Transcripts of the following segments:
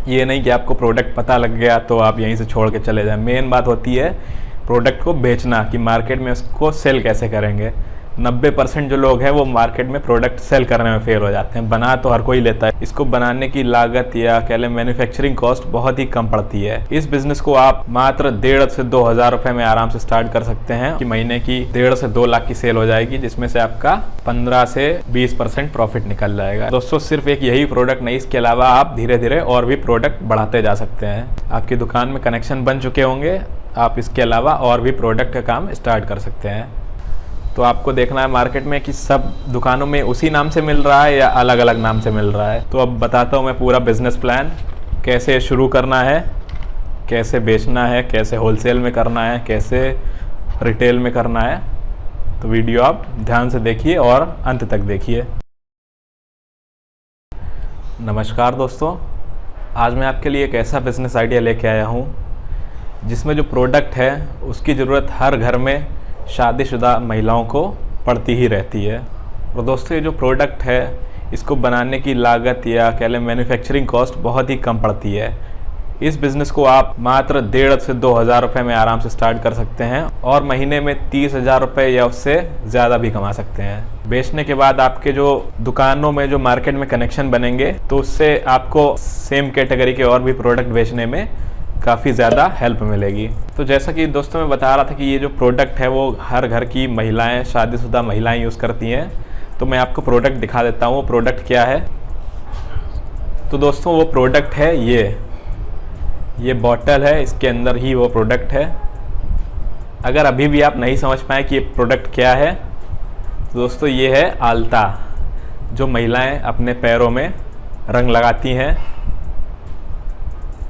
ये नहीं कि आपको प्रोडक्ट पता लग गया तो आप यहीं से छोड़ के चले जाएं। मेन बात होती है प्रोडक्ट को बेचना, कि मार्केट में उसको सेल कैसे करेंगे। 90% जो लोग हैं वो मार्केट में प्रोडक्ट सेल करने में फेल हो जाते हैं। बना तो हर कोई लेता है, इसको बनाने की लागत या कह लें मैन्युफैक्चरिंग कॉस्ट बहुत ही कम पड़ती है। इस बिजनेस को आप मात्र 1,500 से 2,000 रुपए में आराम से स्टार्ट कर सकते हैं कि महीने की 1.5 से 2 लाख की सेल हो जाएगी, जिसमें से आपका 15 से 20% प्रॉफिट निकल जाएगा। दोस्तों सिर्फ एक यही प्रोडक्ट नहीं, इसके अलावा आप धीरे धीरे और भी प्रोडक्ट बढ़ाते जा सकते हैं। आपकी दुकान में कनेक्शन बन चुके होंगे, आप इसके अलावा और भी प्रोडक्ट का काम स्टार्ट कर सकते हैं। तो आपको देखना है मार्केट में कि सब दुकानों में उसी नाम से मिल रहा है या अलग अलग नाम से मिल रहा है। तो अब बताता हूँ मैं पूरा बिजनेस प्लान, कैसे शुरू करना है, कैसे बेचना है, कैसे होलसेल में करना है, कैसे रिटेल में करना है। तो वीडियो आप ध्यान से देखिए और अंत तक देखिए। नमस्कार दोस्तों, आज मैं आपके लिए एक ऐसा बिजनेस आइडिया लेके आया हूँ जिसमें जो प्रोडक्ट है उसकी ज़रूरत हर घर में शादीशुदा महिलाओं को पड़ती ही रहती है। और दोस्तों ये जो प्रोडक्ट है इसको बनाने की लागत या कह लें मैन्युफैक्चरिंग कॉस्ट बहुत ही कम पड़ती है। इस बिज़नेस को आप मात्र 1,500 से 2,000 रुपये में आराम से स्टार्ट कर सकते हैं और महीने में 30,000 रुपये या उससे ज़्यादा भी कमा सकते हैं। बेचने के बाद आपके जो दुकानों में जो मार्केट में कनेक्शन बनेंगे तो उससे आपको सेम कैटेगरी के और भी प्रोडक्ट बेचने में काफ़ी ज़्यादा हेल्प मिलेगी। तो जैसा कि दोस्तों मैं बता रहा था कि ये जो प्रोडक्ट है वो हर घर की महिलाएं, शादीशुदा महिलाएं यूज़ करती हैं। तो मैं आपको प्रोडक्ट दिखा देता हूँ वो प्रोडक्ट क्या है। तो दोस्तों वो प्रोडक्ट है ये बॉटल है, इसके अंदर ही वो प्रोडक्ट है। अगर अभी भी आप नहीं समझ पाए कि ये प्रोडक्ट क्या है तो दोस्तों ये है आलता, जो महिलाएं अपने पैरों में रंग लगाती हैं।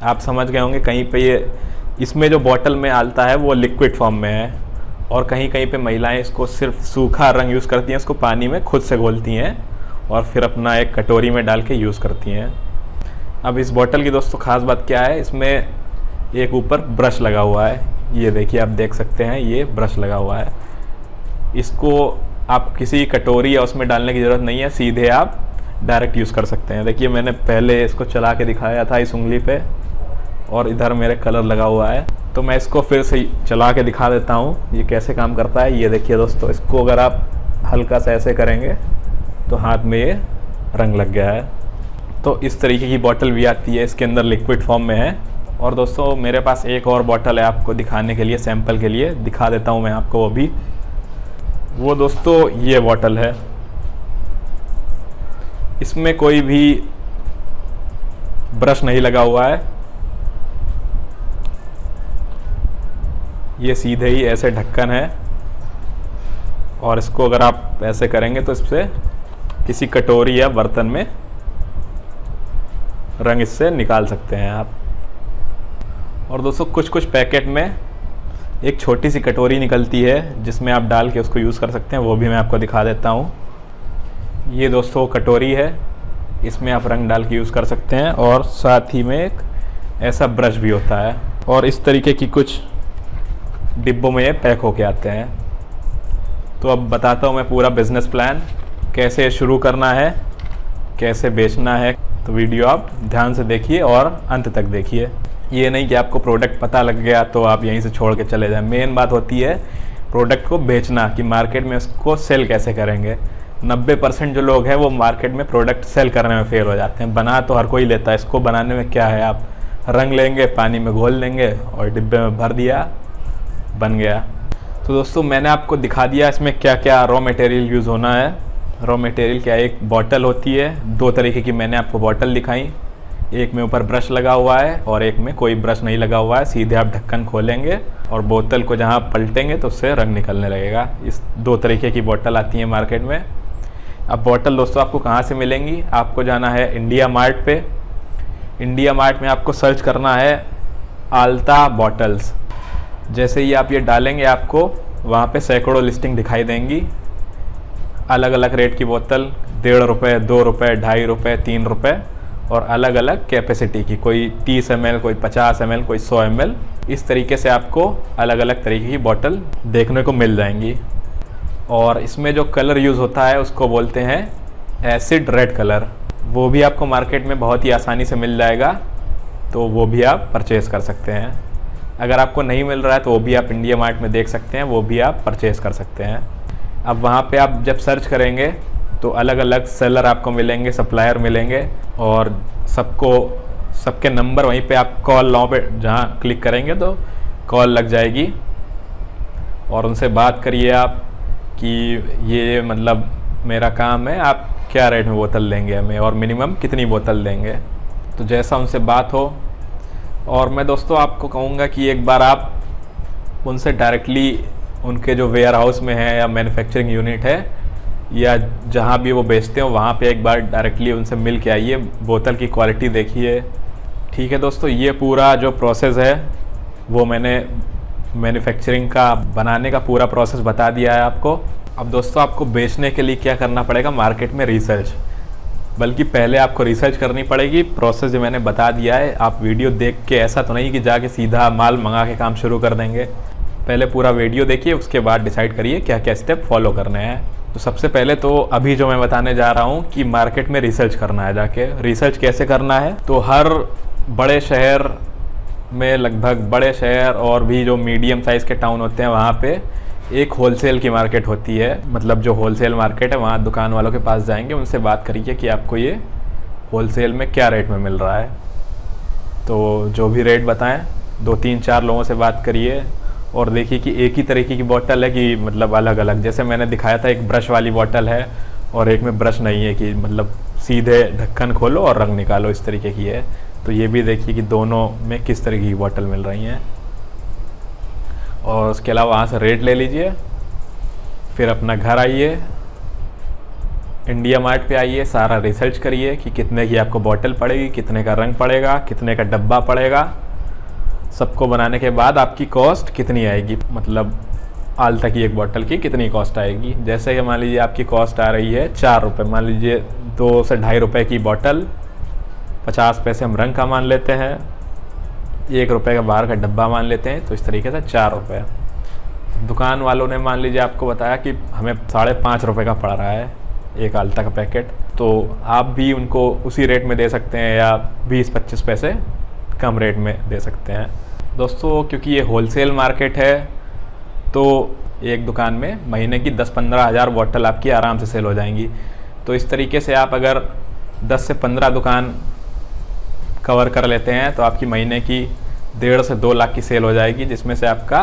आप समझ गए होंगे कहीं पे इसमें जो बॉटल में आलता है वो लिक्विड फॉर्म में है और कहीं कहीं पे महिलाएं इसको सिर्फ सूखा रंग यूज़ करती हैं, इसको पानी में खुद से घोलती हैं और फिर अपना एक कटोरी में डाल के यूज़ करती हैं। अब इस बॉटल की दोस्तों ख़ास बात क्या है, इसमें एक ऊपर ब्रश लगा हुआ है। ये देखिए, आप देख सकते हैं ये ब्रश लगा हुआ है। इसको आप किसी कटोरी या उसमें डालने की ज़रूरत नहीं है, सीधे आप डायरेक्ट यूज़ कर सकते हैं। देखिए मैंने पहले इसको चला के दिखाया था इस उंगली पे और इधर मेरे कलर लगा हुआ है, तो मैं इसको फिर से चला के दिखा देता हूँ ये कैसे काम करता है। ये देखिए दोस्तों, इसको अगर आप हल्का सा ऐसे करेंगे तो हाथ में ये रंग लग गया है। तो इस तरीके की बॉटल भी आती है, इसके अंदर लिक्विड फॉर्म में है। और दोस्तों मेरे पास एक और बॉटल है आपको दिखाने के लिए, सैंपल के लिए दिखा देता हूँ मैं आपको वो भी। वो दोस्तों ये बॉटल है, इसमें कोई भी ब्रश नहीं लगा हुआ है। ये सीधे ही ऐसे ढक्कन है और इसको अगर आप ऐसे करेंगे तो इससे किसी कटोरी या बर्तन में रंग इससे निकाल सकते हैं आप। और दोस्तों कुछ कुछ पैकेट में एक छोटी सी कटोरी निकलती है जिसमें आप डाल के उसको यूज़ कर सकते हैं, वो भी मैं आपको दिखा देता हूँ। ये दोस्तों कटोरी है, इसमें आप रंग डाल के यूज़ कर सकते हैं और साथ ही में एक ऐसा ब्रश भी होता है और इस तरीके की कुछ डिब्बों में ये पैक होके आते हैं। तो अब बताता हूँ मैं पूरा बिजनेस प्लान, कैसे शुरू करना है, कैसे बेचना है। तो वीडियो आप ध्यान से देखिए और अंत तक देखिए। ये नहीं कि आपको प्रोडक्ट पता लग गया तो आप यहीं से छोड़ के चले जाएं। मेन बात होती है प्रोडक्ट को बेचना, कि मार्केट में उसको सेल कैसे करेंगे। 90% जो लोग हैं वो मार्केट में प्रोडक्ट सेल करने में फेल हो जाते हैं। बना तो हर कोई लेता है, इसको बनाने में क्या है, आप रंग लेंगे, पानी में घोल लेंगे और डिब्बे में भर दिया, बन गया। तो दोस्तों मैंने आपको दिखा दिया इसमें क्या क्या रॉ मटेरियल यूज़ होना है। रॉ मटेरियल क्या है, एक बॉटल होती है, 2 तरीके की मैंने आपको बॉटल दिखाई। एक में ऊपर ब्रश लगा हुआ है और एक में कोई ब्रश नहीं लगा हुआ है। सीधे आप ढक्कन खोलेंगे और बोतल को जहाँ पलटेंगे तो उससे रंग निकलने लगेगा। इस 2 तरीके की बॉटल आती है मार्केट में। अब बॉटल दोस्तों आपको कहाँ से मिलेंगी, आपको जाना है इंडिया मार्ट पे। इंडिया मार्ट में आपको सर्च करना है आलता बॉटल्स। जैसे ही आप ये डालेंगे आपको वहाँ पे सैकड़ों लिस्टिंग दिखाई देंगी, अलग अलग रेट की बोतल, 1.5 रुपये, 2 रुपये, 2.5 रुपये, 3 रुपये और अलग अलग कैपेसिटी की, कोई 30 ml, कोई 50 ml, कोई 100 ml। इस तरीके से आपको अलग अलग तरीके की बोतल देखने को मिल जाएंगी। और इसमें जो कलर यूज़ होता है उसको बोलते हैं एसिड रेड कलर। वो भी आपको मार्केट में बहुत ही आसानी से मिल जाएगा। तो वो भी आप परचेज़ कर सकते हैं। अगर आपको नहीं मिल रहा है तो वो भी आप इंडिया मार्ट में देख सकते हैं, वो भी आप परचेज़ कर सकते हैं। अब वहाँ पे आप जब सर्च करेंगे तो अलग अलग सेलर आपको मिलेंगे, सप्लायर मिलेंगे, और सबके नंबर वहीं पे आप कॉल नाउ पे जहाँ क्लिक करेंगे तो कॉल लग जाएगी, और उनसे बात करिए आप कि ये मतलब मेरा काम है, आप क्या रेट में बोतल देंगे हमें और मिनिमम कितनी बोतल देंगे। तो जैसा उनसे बात हो, और मैं दोस्तों आपको कहूँगा कि एक बार आप उनसे डायरेक्टली उनके जो वेयर हाउस में है या मैन्युफैक्चरिंग यूनिट है या जहाँ भी वो बेचते हो वहाँ पे एक बार डायरेक्टली उनसे मिल के आइए, बोतल की क्वालिटी देखिए। ठीक है दोस्तों, ये पूरा जो प्रोसेस है वो मैंने मैन्युफैक्चरिंग का बनाने का पूरा प्रोसेस बता दिया है आपको। अब दोस्तों आपको बेचने के लिए क्या करना पड़ेगा, मार्केट में रिसर्च, बल्कि पहले आपको रिसर्च करनी पड़ेगी। प्रोसेस जो मैंने बता दिया है, आप वीडियो देख के ऐसा तो नहीं कि जाके सीधा माल मंगा के काम शुरू कर देंगे। पहले पूरा वीडियो देखिए, उसके बाद डिसाइड करिए क्या क्या स्टेप फॉलो करने हैं। तो सबसे पहले तो अभी जो मैं बताने जा रहा हूँ कि मार्केट में रिसर्च करना है। जाके रिसर्च कैसे करना है, तो हर बड़े शहर में, लगभग बड़े शहर और भी जो मीडियम साइज़ के टाउन होते हैं वहाँ पे एक होलसेल की मार्केट होती है। मतलब जो होलसेल मार्केट है वहाँ दुकान वालों के पास जाएंगे, उनसे बात करिए कि आपको ये होलसेल में क्या रेट में मिल रहा है। तो जो भी रेट बताएं, 2-3-4 लोगों से बात करिए और देखिए कि एक ही तरीके की बोतल है कि मतलब अलग अलग। जैसे मैंने दिखाया था, एक ब्रश वाली बोतल है और एक में ब्रश नहीं है, कि मतलब सीधे ढक्कन खोलो और रंग निकालो, इस तरीके की है। तो ये भी देखिए कि दोनों में किस तरीके की बोतल मिल रही हैं, और उसके अलावा वहाँ से रेट ले लीजिए। फिर अपना घर आइए, इंडिया मार्ट पे आइए, सारा रिसर्च करिए कि कितने की आपको बोतल पड़ेगी, कितने का रंग पड़ेगा, कितने का डब्बा पड़ेगा। सबको बनाने के बाद आपकी कॉस्ट कितनी आएगी, मतलब आल्ता की एक बोतल की कितनी कॉस्ट आएगी। जैसे कि मान लीजिए आपकी कॉस्ट आ रही है 4 रुपये, मान लीजिए 2 से ढाई रुपये की बोतल, 50 पैसे हम रंग का मान लेते हैं, 1 रुपये का बाहर का डब्बा मान लेते हैं, तो इस तरीके से 4 रुपये। दुकान वालों ने मान लीजिए आपको बताया कि हमें 5.5 रुपये का पड़ रहा है एक आल्ता का पैकेट, तो आप भी उनको उसी रेट में दे सकते हैं या 20-25 पैसे कम रेट में दे सकते हैं। दोस्तों क्योंकि ये होलसेल मार्केट है तो एक दुकान में महीने की 10-15 हज़ार बोतल आपकी आराम से सेल हो जाएंगी। तो इस तरीके से आप अगर 10 से 15 दुकान कवर कर लेते हैं तो आपकी महीने की 1.5 से 2 लाख की सेल हो जाएगी, जिसमें से आपका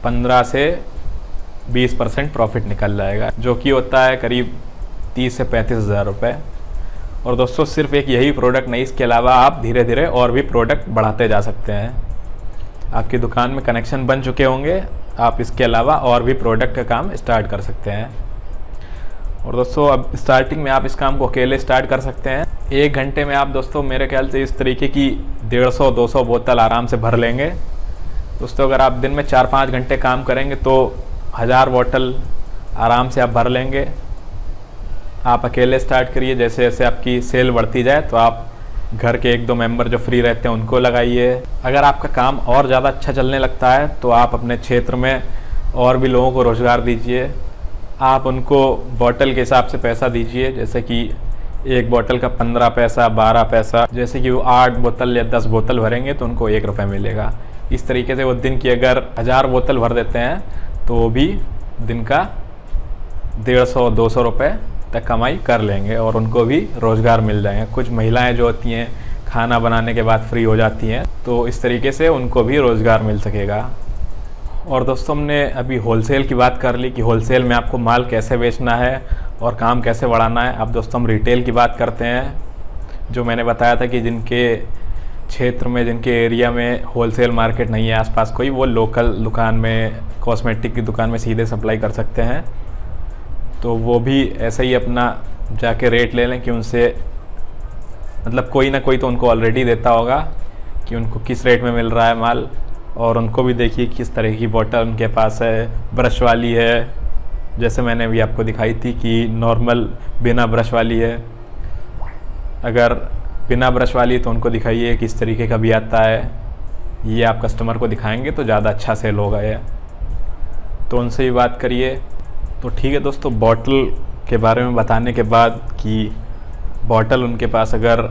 15 से 20% प्रॉफिट निकल जाएगा, जो कि होता है करीब 30 से 35 हज़ार रुपये। और दोस्तों सिर्फ एक यही प्रोडक्ट नहीं, इसके अलावा आप धीरे धीरे और भी प्रोडक्ट बढ़ाते जा सकते हैं। आपकी दुकान में कनेक्शन बन चुके होंगे, आप इसके अलावा और भी प्रोडक्ट का काम स्टार्ट कर सकते हैं। और दोस्तों अब स्टार्टिंग में आप इस काम को अकेले स्टार्ट कर सकते हैं। 1 घंटे में आप दोस्तों मेरे ख्याल से इस तरीके की 150-200 बोतल आराम से भर लेंगे। दोस्तों अगर आप दिन में 4-5 घंटे काम करेंगे तो 1000 बोतल आराम से आप भर लेंगे। आप अकेले स्टार्ट करिए, जैसे जैसे आपकी सेल बढ़ती जाए तो आप घर के 1-2 मेंबर जो फ्री रहते हैं उनको लगाइए। अगर आपका काम और ज़्यादा अच्छा चलने लगता है तो आप अपने क्षेत्र में और भी लोगों को रोज़गार दीजिए। आप उनको बोतल के हिसाब से पैसा दीजिए, जैसे कि एक बोतल का 15 पैसा, 12 पैसा, जैसे कि वो 8 बोतल या 10 बोतल भरेंगे तो उनको 1 रुपये मिलेगा। इस तरीके से वो दिन की अगर 1000 बोतल भर देते हैं तो वो भी दिन का 150-200 रुपये तक कमाई कर लेंगे और उनको भी रोज़गार मिल जाएंगे। कुछ महिलाएं जो होती हैं खाना बनाने के बाद फ्री हो जाती हैं, तो इस तरीके से उनको भी रोज़गार मिल सकेगा। और दोस्तों हमने अभी होलसेल की बात कर ली कि होलसेल में आपको माल कैसे बेचना है और काम कैसे बढ़ाना है। अब दोस्तों हम रिटेल की बात करते हैं, जो मैंने बताया था कि जिनके क्षेत्र में, जिनके एरिया में होलसेल मार्केट नहीं है आसपास कोई, वो लोकल दुकान में, कॉस्मेटिक की दुकान में सीधे सप्लाई कर सकते हैं। तो वो भी ऐसे ही अपना जाके रेट ले लें कि उनसे, मतलब कोई ना कोई तो उनको ऑलरेडी देता होगा कि उनको किस रेट में मिल रहा है माल, और उनको भी देखिए किस तरह की बोतल उनके पास है। ब्रश वाली है, जैसे मैंने अभी आपको दिखाई थी कि नॉर्मल बिना ब्रश वाली है। अगर बिना ब्रश वाली तो उनको दिखाइए किस तरीके का भी आता है, ये आप कस्टमर को दिखाएंगे तो ज़्यादा अच्छा सेल होगा ये, तो उनसे भी बात करिए। तो ठीक है दोस्तों, बॉटल के बारे में बताने के बाद कि बॉटल उनके पास अगर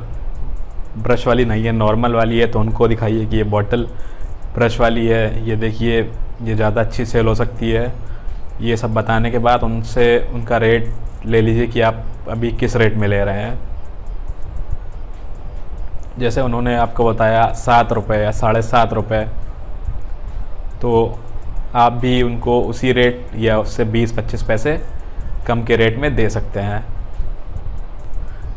ब्रश वाली नहीं है, नॉर्मल वाली है, तो उनको दिखाइए कि ये बॉटल ब्रश वाली है, ये देखिए ये ज़्यादा अच्छी सेल हो सकती है। ये सब बताने के बाद उनसे उनका रेट ले लीजिए कि आप अभी किस रेट में ले रहे हैं। जैसे उन्होंने आपको बताया 7 रुपये या 7.5 रुपये, तो आप भी उनको उसी रेट या उससे 20-25 पैसे कम के रेट में दे सकते हैं।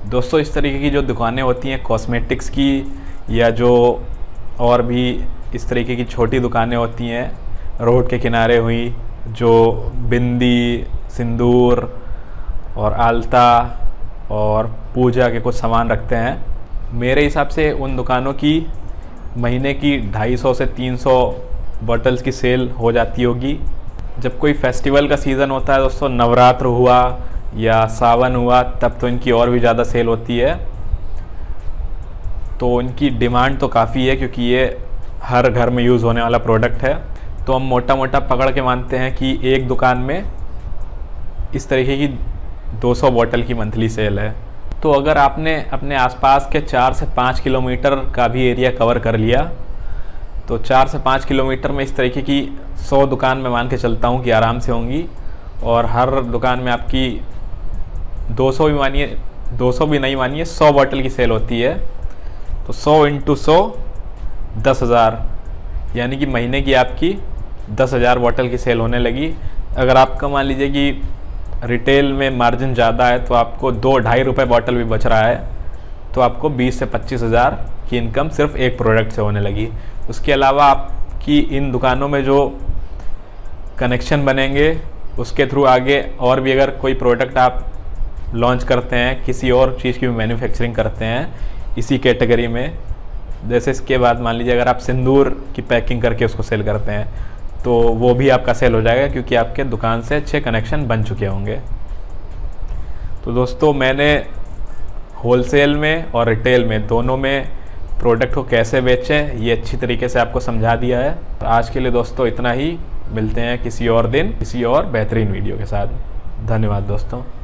दोस्तों, इस तरीके की जो दुकानें होती हैं कॉस्मेटिक्स की, या जो और भी इस तरीके की छोटी दुकानें होती हैं रोड के किनारे हुई, जो बिंदी, सिंदूर और आलता और पूजा के कुछ सामान रखते हैं, मेरे हिसाब से उन दुकानों की महीने की 250 से 300 बॉटल्स की सेल हो जाती होगी। जब कोई फेस्टिवल का सीज़न होता है दोस्तों, नवरात्र हुआ या सावन हुआ, तब तो इनकी और भी ज़्यादा सेल होती है। तो इनकी डिमांड तो काफ़ी है, क्योंकि ये हर घर में यूज़ होने वाला प्रोडक्ट है। तो हम मोटा मोटा पकड़ के मानते हैं कि एक दुकान में इस तरीके की 200 बॉटल की मंथली सेल है। तो अगर आपने अपने आसपास के 4 से 5 किलोमीटर का भी एरिया कवर कर लिया, तो 4 से 5 किलोमीटर में इस तरीके की 100 दुकान मैं मान के चलता हूँ कि आराम से होंगी। और हर दुकान में आपकी 200 भी मानिए, 200 भी नहीं मानिए, 100 बॉटल की सेल होती है। तो 100 × 100 10,000, यानी कि महीने की आपकी 10,000 बॉटल की सेल होने लगी। अगर आपका मान लीजिए कि रिटेल में मार्जिन ज़्यादा है, तो आपको 2-2.5 रुपये बॉटल भी बच रहा है, तो आपको 20 से 25,000 की इनकम सिर्फ एक प्रोडक्ट से होने लगी। उसके अलावा आपकी इन दुकानों में जो कनेक्शन बनेंगे, उसके थ्रू आगे और भी अगर कोई प्रोडक्ट आप लॉन्च करते हैं, किसी और चीज़ की मैन्युफैक्चरिंग करते हैं इसी कैटेगरी में, जैसे इसके बाद मान लीजिए अगर आप सिंदूर की पैकिंग करके उसको सेल करते हैं, तो वो भी आपका सेल हो जाएगा, क्योंकि आपके दुकान से अच्छे कनेक्शन बन चुके होंगे। तो दोस्तों, मैंने होलसेल में और रिटेल में दोनों में प्रोडक्ट को कैसे बेचें ये अच्छी तरीके से आपको समझा दिया है। आज के लिए दोस्तों इतना ही। मिलते हैं किसी और दिन किसी और बेहतरीन वीडियो के साथ। धन्यवाद दोस्तों।